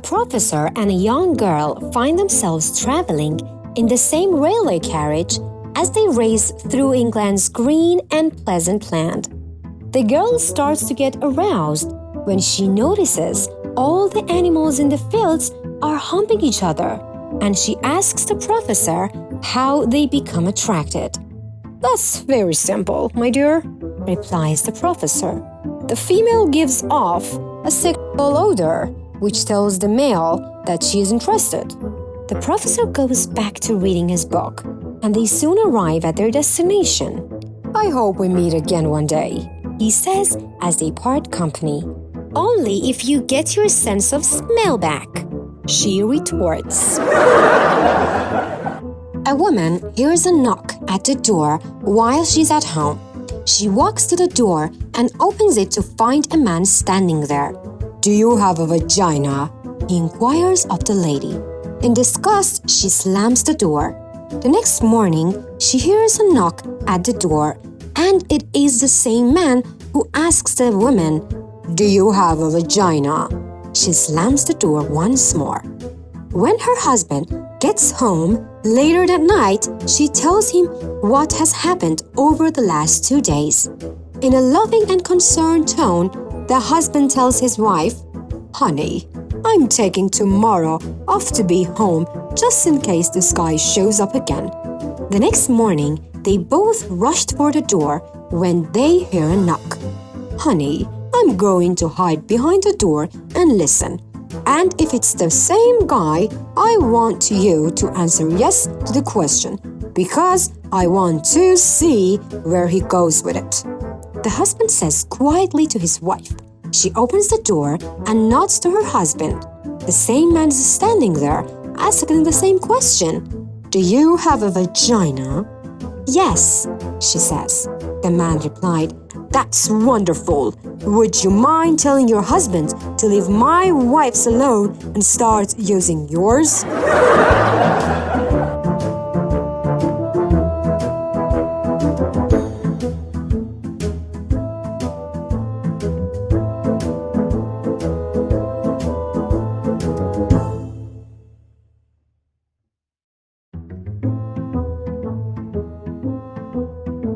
A professor and a young girl find themselves traveling in the same railway carriage as they race through England's green and pleasant land. The girl starts to get aroused when she notices all the animals in the fields are humping each other, and she asks the professor how they become attracted. "That's very simple, my dear," replies the professor. "The female gives off a sexual odor, which tells the male that she is interested." The professor goes back to reading his book, and they soon arrive at their destination. "I hope we meet again one day," he says as they part company. "Only if you get your sense of smell back," she retorts. A woman hears a knock at the door while she's at home. She walks to the door and opens it to find a man standing there. "Do you have a vagina?" he inquires of the lady. In disgust, she slams the door. The next morning, she hears a knock at the door, and it is the same man who asks the woman, "Do you have a vagina?" She slams the door once more. When her husband gets home later that night, she tells him what has happened over the last 2 days. In a loving and concerned tone, the husband tells his wife, "Honey, I'm taking tomorrow off to be home just in case this guy shows up again." The next morning, they both rushed for the door when they hear a knock. "Honey, I'm going to hide behind the door and listen. And if it's the same guy, I want you to answer yes to the question, because I want to see where he goes with it." The husband says quietly to his wife. She opens the door and nods to her husband. The same man is standing there, asking the same question. "Do you have a vagina?" "Yes," she says. The man replied, "That's wonderful. Would you mind telling your husband to leave my wife's alone and start using yours?"